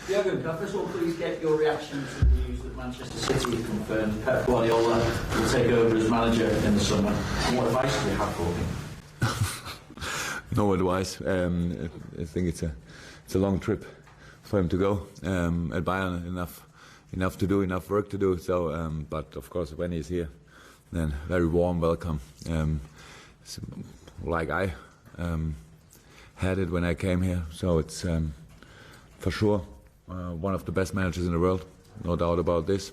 Jurgen, can I first of all please get your reaction to the news that Manchester City have confirmed Pep Guardiola will take over as manager in the summer? And what advice do you have for him? No advice. I think it's a long trip for him to go. At Bayern, enough to do, enough work to do. So, but of course, when he's here, then very warm welcome. Like I had it when I came here. So it's for sure one of the best managers in the world, no doubt about this.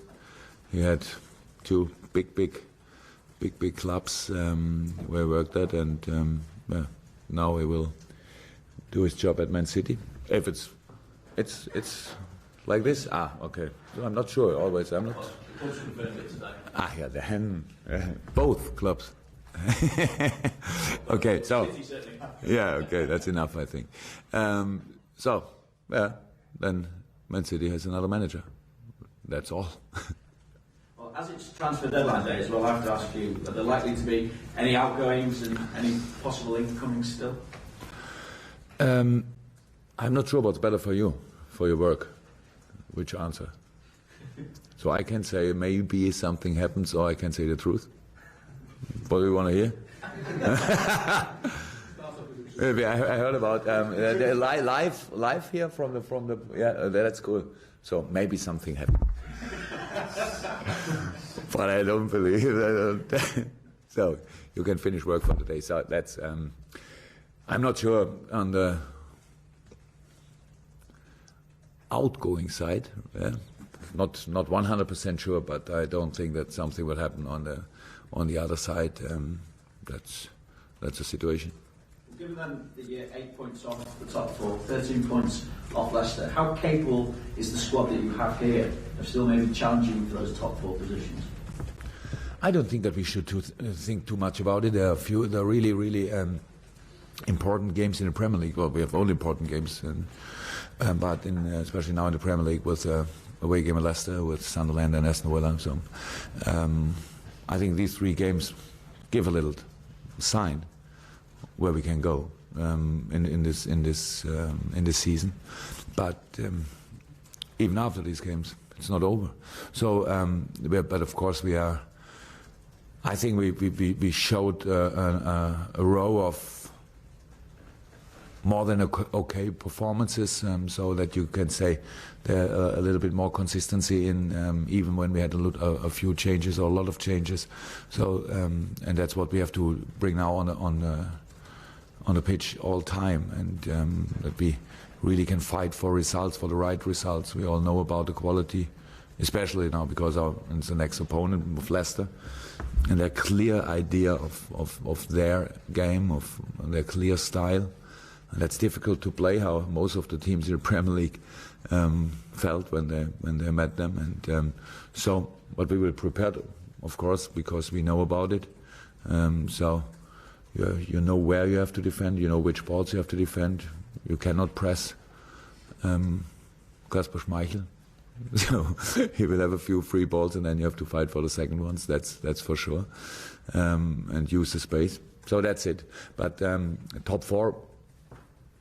He had two big clubs where he worked at, and now he will do his job at Man City. If it's like this, okay. So I'm not sure always. I'm not. Yeah, then both clubs. Okay, so yeah, okay, that's enough, I think. So yeah, then Man City has another manager. That's all. Well, as it's transfer deadline day as well, I have to ask you: are there likely to be any outgoings and any possible incomings still? I'm not sure what's better for you, for your work. Which answer? So I can say maybe something happens, or I can say the truth. What do you want to hear? I heard about live here from the yeah, that's cool. So maybe something happened, but I don't believe that. So you can finish work for the day. So that's I'm not sure on the outgoing side. Yeah? Not 100% sure, but I don't think that something will happen on the other side. That's the situation. Given then that you're 8 points off the top four, 13 points off Leicester, how capable is the squad that you have here of still maybe challenging for those top four positions? I don't think that we should think too much about it. There are really important games in the Premier League. Well, we have only important games, but especially now in the Premier League with away game at Leicester, with Sunderland and Aston Villa. So I think these three games give a little sign where we can go in this season. But even after these games, it's not over. So, but of course we are. I think we showed a row of more than okay performances, so that you can say there a little bit more consistency in, even when we had a few changes or a lot of changes. So and that's what we have to bring now on the pitch all time, and that we really can fight for results, for the right results. We all know about the quality, especially now because it's the next opponent with Leicester, and their clear idea of their game, of their clear style. And that's difficult to play, how most of the teams in the Premier League felt when they met them, and so. But we will prepare, of course, because we know about it. So you know where you have to defend, you know which balls you have to defend. You cannot press Kasper Schmeichel, so he will have a few free balls, and then you have to fight for the second ones. That's for sure, and use the space. So that's it. But top four.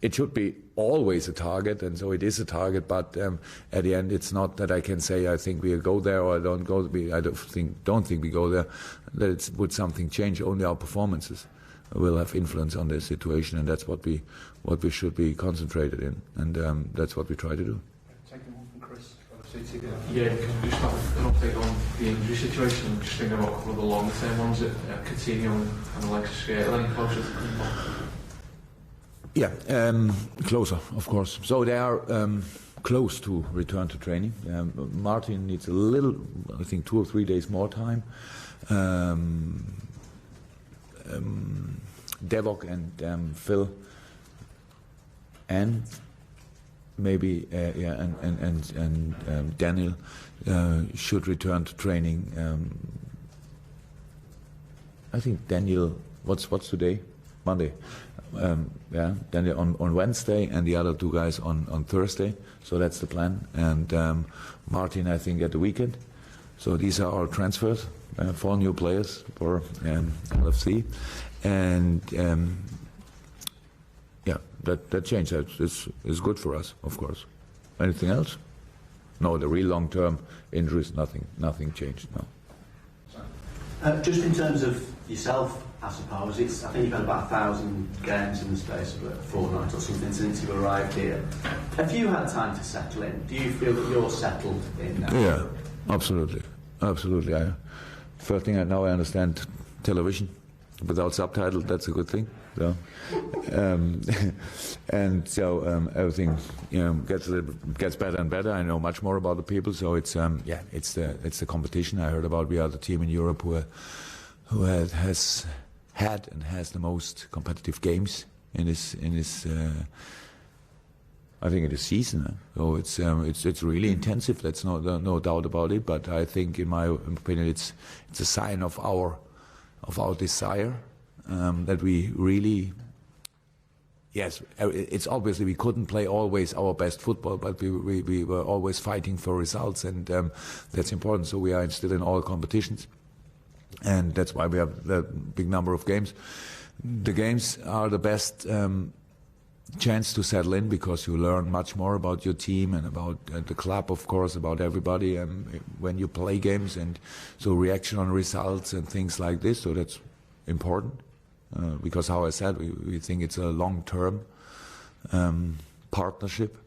It should be always a target, and so it is a target. But at the end, it's not that I can say I think we go there or I don't go. I don't think we go there. That would something change? Only our performances will have influence on the situation, and that's what we should be concentrated in, and that's what we try to do. Taking one from Chris. Yeah, because we just have an update on the injury situation. I'm just thinking about a couple of the longer term ones at Coutinho and Alexis Scale. Any closer to them? Yeah, closer, of course. So they are close to return to training. Martin needs a little, I think, 2 or 3 days more time. Devok and Phil, and maybe and Daniel should return to training. I think Daniel. What's today? Monday. Daniel on Wednesday, and the other two guys on Thursday. So that's the plan. And Martin, I think, at the weekend. So these are our transfers. 4 new players for LFC, and that change is good for us, of course. Anything else? No, the real long-term injuries, nothing changed, no. Just in terms of yourself, I suppose, I think you've had about 1,000 games in the space of a fortnight or something since you arrived here. Have you had time to settle in? Do you feel that you're settled in now? Yeah, absolutely. First thing, now I understand television. Without subtitles, that's a good thing. So, and so everything gets better and better. I know much more about the people. So it's the competition. I heard about we are the team in Europe who has had and has the most competitive games in this I think in this season. So it's really intensive. That's no doubt about it. But I think, in my opinion, it's a sign of our desire that we really. Yes, it's obviously we couldn't play always our best football, but we were always fighting for results, and that's important. So we are still in all competitions, and that's why we have the big number of games. The games are the best chance to settle in, because you learn much more about your team and about the club, of course, about everybody when you play games, and so reaction on results and things like this. So that's important. Because, how I said, we think it's a long-term partnership,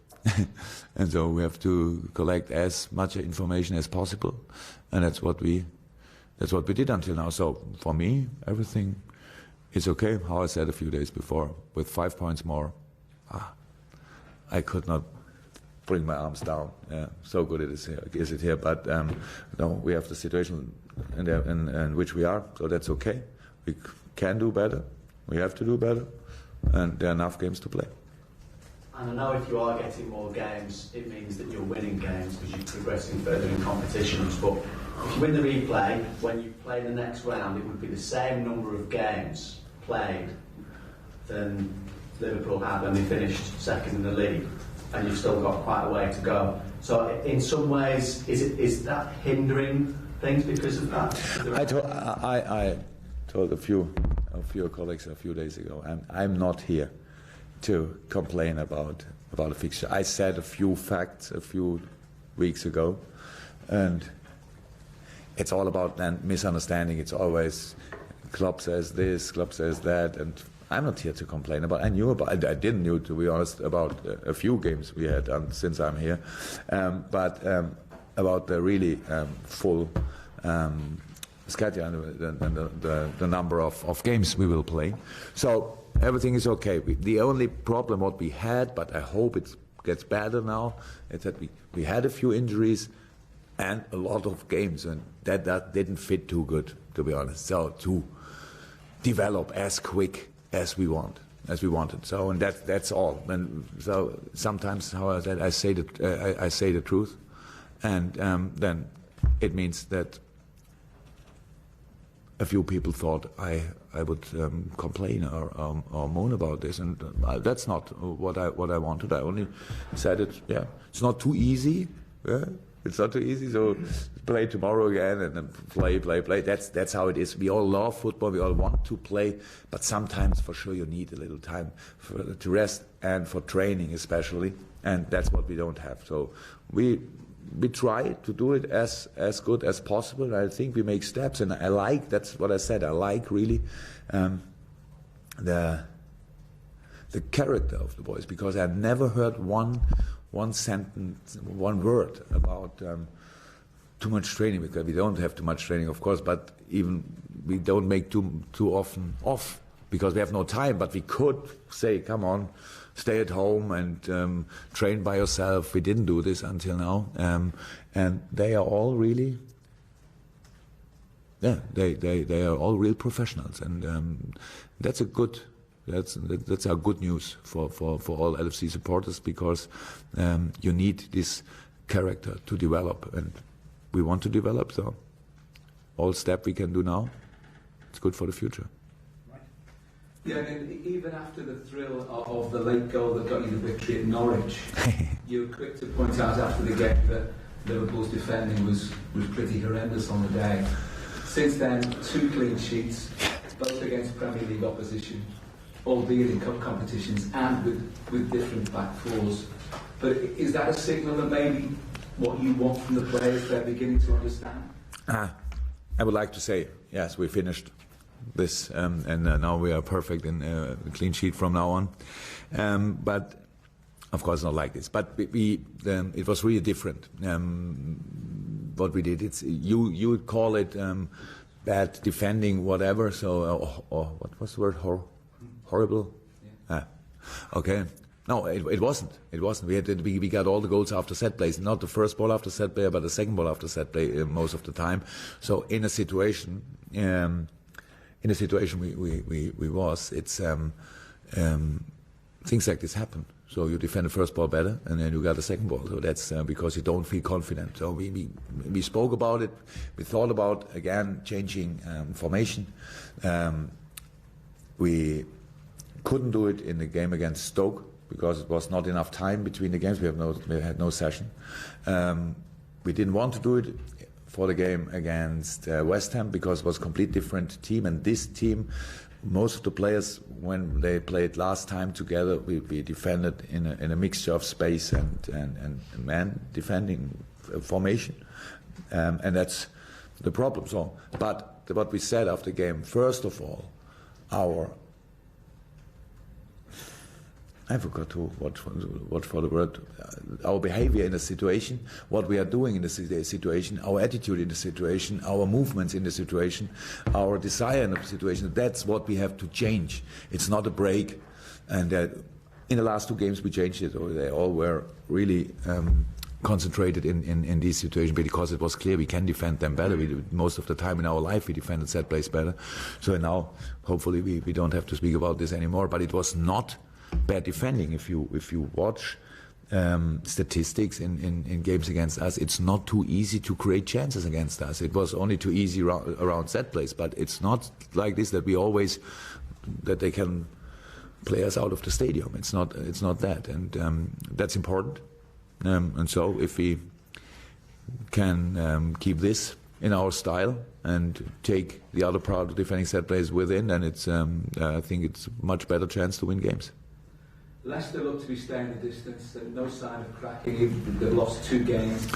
and so we have to collect as much information as possible, and that's what we did until now. So for me, everything is okay. How I said a few days before, with 5 points more, I could not bring my arms down. Yeah, so good is it here? But no, we have the situation in which we are, so that's okay. We can do better, we have to do better, and there are enough games to play. And I know if you are getting more games, it means that you're winning games because you're progressing further in competitions. But if you win the replay, when you play the next round, it would be the same number of games played than Liverpool had when they finished second in the league, and you've still got quite a way to go. So in some ways, is that hindering things because of that? I told a few of your colleagues a few days ago, and I'm not here to complain about a fixture. I said a few facts a few weeks ago, and it's all about then misunderstanding. It's always Klopp says this, Klopp says that, and I'm not here to complain about. I didn't know, to be honest, about a few games we had since I'm here, but about the really full schedule and the number of games we will play. So everything is okay. The only problem what we had, but I hope it gets better now, is that we had a few injuries and a lot of games, and that didn't fit too good, to be honest. So to develop as quick as we wanted. So, and that's all. And so sometimes, how I said, I say the truth, and then it means that a few people thought I would complain or moan about this, and that's not what I wanted. I only said it. Yeah, it's not too easy. Yeah, it's not too easy. So play tomorrow again and then play. That's how it is. We all love football. We all want to play, but sometimes for sure you need a little time to rest and for training especially, and that's what we don't have. So we try to do it as good as possible. I think we make steps, and that's what I said. I like really the character of the boys, because I never heard one sentence, one word about too much training, because we don't have too much training, of course, but even we don't make too often off because we have no time. But we could say, come on, stay at home and train by yourself. We didn't do this until now, and they are all really, they are all real professionals, and that's our good news for all LFC supporters, because you need this character to develop, and we want to develop. So all step we can do now, it's good for the future. Yeah, and even after the thrill of the late goal that got you the victory at Norwich, you were quick to point out after the game that Liverpool's defending was pretty horrendous on the day. Since then, 2 clean sheets, both against Premier League opposition. albeit in cup competitions and with different back fours. But is that a signal that maybe what you want from the players they're beginning to understand? I would like to say, yes, we finished this, and now we are perfect in a clean sheet from now on. But of course not like this. But it was really different. What we did, you would call it bad defending, whatever. So, or what was the word? Horrible. Yeah. Okay. No, it wasn't. It wasn't. We got all the goals after set plays, not the first ball after set play, but the second ball after set play most of the time. So in a situation, we was, it's things like this happen. So you defend the first ball better, and then you got the second ball. So that's because you don't feel confident. So we spoke about it. We thought about again changing formation. We couldn't do it in the game against Stoke, because it was not enough time between the games. We had no session. We didn't want to do it for the game against West Ham, because it was a complete different team. And this team, most of the players, when they played last time together, we defended in a mixture of space and man defending formation, and that's the problem. So, but what we said after the game, first of all, I forgot what for the word. Our behavior in the situation, what we are doing in the situation, our attitude in the situation, our movements in the situation, our desire in the situation. That's what we have to change. It's not a break. And in the last two games we changed it. Or they all were really concentrated in these situations, because it was clear we can defend them better. Most of the time in our life we defended set plays better. So now hopefully we don't have to speak about this anymore. But it was not bad defending. If you watch statistics in games against us, it's not too easy to create chances against us. It was only too easy around set plays, but it's not like this that they can play us out of the stadium. It's not that, and that's important. And so if we can keep this in our style and take the other part of defending set plays within, then it's I think it's a much better chance to win games. Leicester look to be staying the distance, no sign of cracking. They've lost 2 games.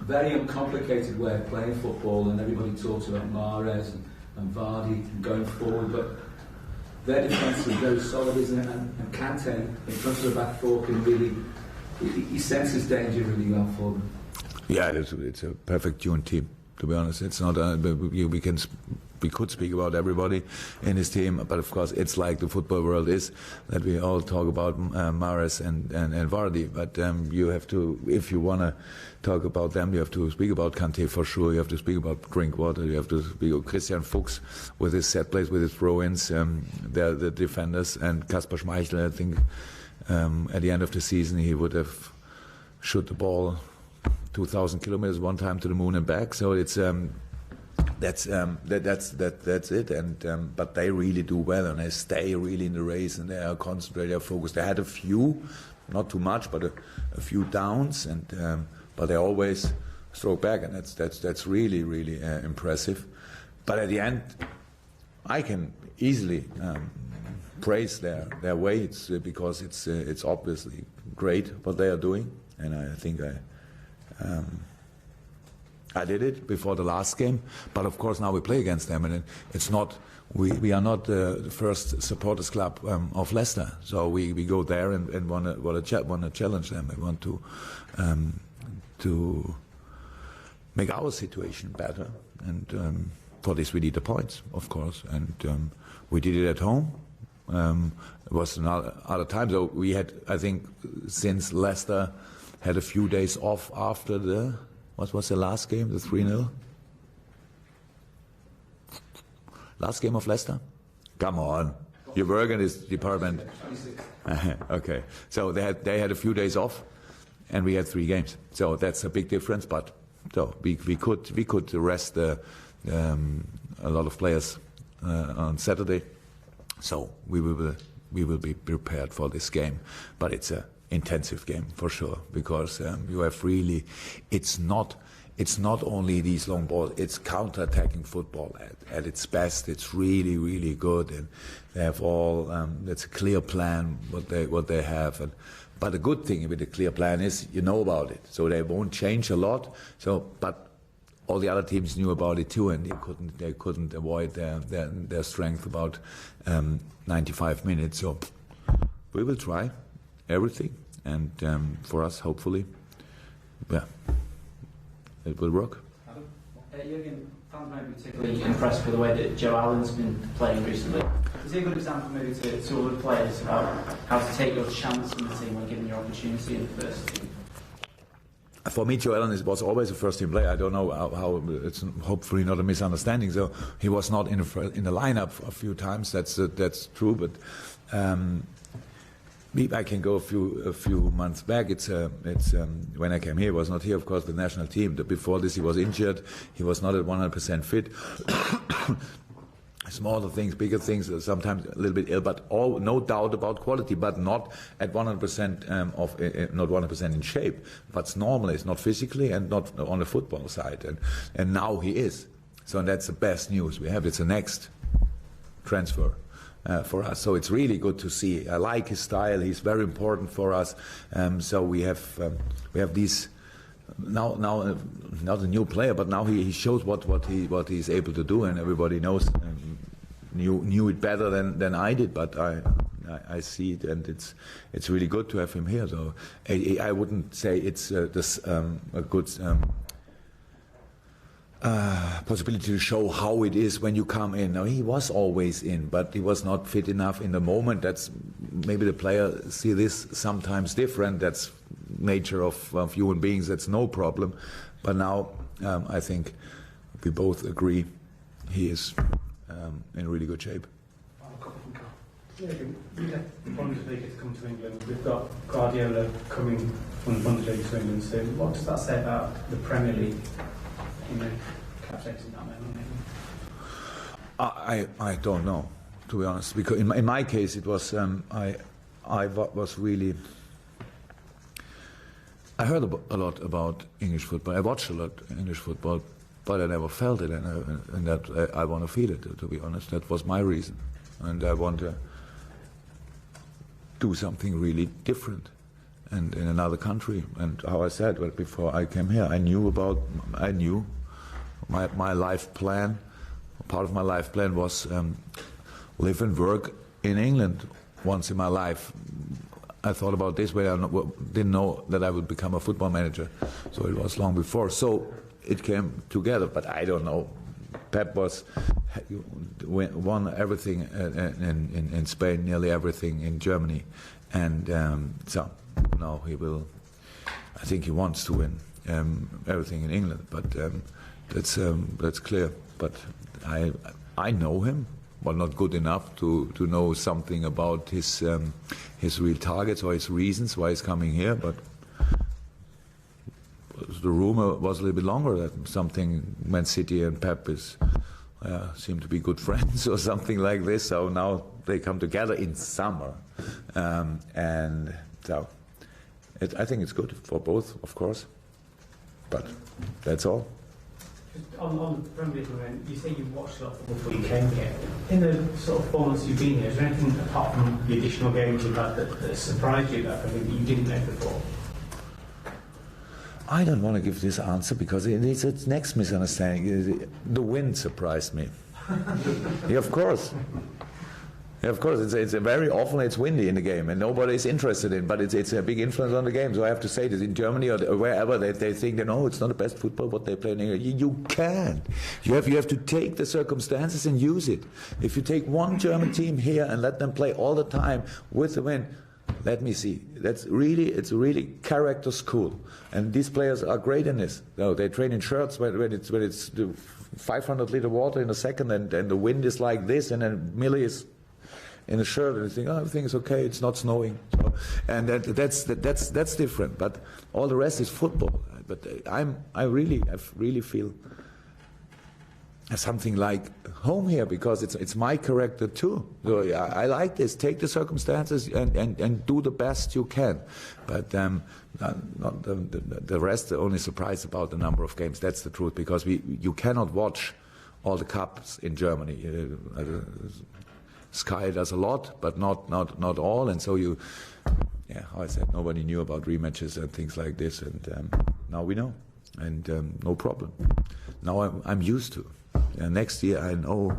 Very uncomplicated way of playing football, and everybody talks about Mahrez and Vardy going forward, but their defence is very solid, isn't it? And Kante in front of the back four can really, he senses danger really well for them. Yeah, it's a perfect tuned team. To be honest, it's not. We could speak about everybody in his team, but of course, it's like the football world is, that we all talk about Mahrez and Vardy. But you have to, if you want to talk about them, you have to speak about Kante for sure. You have to speak about Drinkwater. You have to speak about Christian Fuchs with his set plays, with his throw-ins. They're the defenders, and Kasper Schmeichel. I think at the end of the season he would have shot the ball 2,000 kilometers one time to the moon and back. So it's that's it. And but they really do well, and they stay really in the race, and they are concentrated, they are focused. They had a few, not too much, but a few downs, and but they always throw back, and that's really impressive. But at the end, I can easily praise their way. It's because it's obviously great what they are doing, and I think I did it before the last game, but of course now we play against them, and it's not. We are not the first supporters club of Leicester, so we go there and want to challenge them. We want to make our situation better, and for this we need the points, of course, and we did it at home. It was another time, so we had, I think, since Leicester had a few days off after what was the last game, the 3-0? Last game of Leicester? Come on, Jurgen is department. Okay, so they had a few days off, and we had 3 games. So that's a big difference. But so we could rest a lot of players on Saturday. So we will be prepared for this game. But it's a intensive game for sure, because you have really, it's not it's not only these long balls, it's counter-attacking football at its best. It's really, really good, and they have all, that's a clear plan what they have. But the good thing with the clear plan is you know about it, so they won't change a lot. But all the other teams knew about it too, and they couldn't avoid their strength about 95 minutes. So we will try everything, and for us, hopefully, yeah, it will work. Jurgen, fans might be particularly impressed with the way that Joe Allen's been playing recently. Is he a good example maybe to other players about how to take your chance in the team when given your opportunity in the first team? For me, Joe Allen was always a first-team player. I don't know how it's hopefully not a misunderstanding. So he was not in the lineup a few times. That's true. But I can go a few months back. It's when I came here, he was not here. Of course, the national team. Before this, he was injured. He was not at 100% fit. Smaller things, bigger things, sometimes a little bit ill, but no doubt about quality, but not at 100% not 100% in shape. But normally, it's not physically and not on the football side, and now he is. So that's the best news we have. It's the next transfer for us. So it's really good to see. I like his style. He's very important for us. So we have these. Now not a new player, but now he shows what he's able to do, and everybody knew it better than I did. But I see it, and it's really good to have him here. So I wouldn't say it's a good possibility to show how it is when you come in. Now, he was always in, but he was not fit enough in the moment. That's maybe the player see this sometimes different. That's nature of human beings. That's no problem. But now I think we both agree he is in really good shape. Yeah, we left the Bundesliga to come to England. We've got Guardiola coming from the Bundesliga to England soon. What does that say about the Premier League? I don't know, to be honest, because in my case it was I was really. I heard a lot about English football. I watched a lot of English football, but I never felt it, and that I want to feel it. To be honest, that was my reason, and I want to do something really different, and in another country. And how I said, well, before I came here, I knew my life plan. Part of my life plan was live and work in England once in my life. I thought about this way. I didn't know that I would become a football manager, so it was long before. So it came together, but I don't know. Pep won everything in Spain, nearly everything in Germany, and so now he will. I think he wants to win everything in England, but that's clear. But I know him, but not good enough to know something about his real targets or his reasons why he's coming here. But the rumor was a little bit longer that something Man City and Pep seem to be good friends or something like this. So now they come together in summer, and so I think it's good for both, of course. But that's all. On the Premier League, you say you watched a lot of football before you came here. In the sort of 4 months you've been here, is there anything apart from the additional games you've had that surprised you about something that you didn't know before? I don't want to give this answer because it's its next misunderstanding. The wind surprised me. Yeah, of course. Yeah, of course, it's very often it's windy in the game and nobody is interested in, but it's a big influence on the game. So I have to say that in Germany or wherever they think that no, it's not the best football what they play in England. You can't. You have to take the circumstances and use it. If you take one German team here and let them play all the time with the wind, let me see. It's really character school, and these players are great in this. No, they train in shirts when it's 500 liter water in a second, and the wind is like this, and then Millie is in a shirt and you think, oh, everything is okay, it's not snowing. So, and that's different. But all the rest is football. But I really feel something like home here, because it's my character too. So I like this. Take the circumstances and do the best you can. But not the rest. The only surprise about the number of games. That's the truth, because you cannot watch all the cups in Germany. Sky does a lot, but not all, and so how I said, nobody knew about rematches and things like this, and now we know, and no problem. Now I'm used to. Next year I know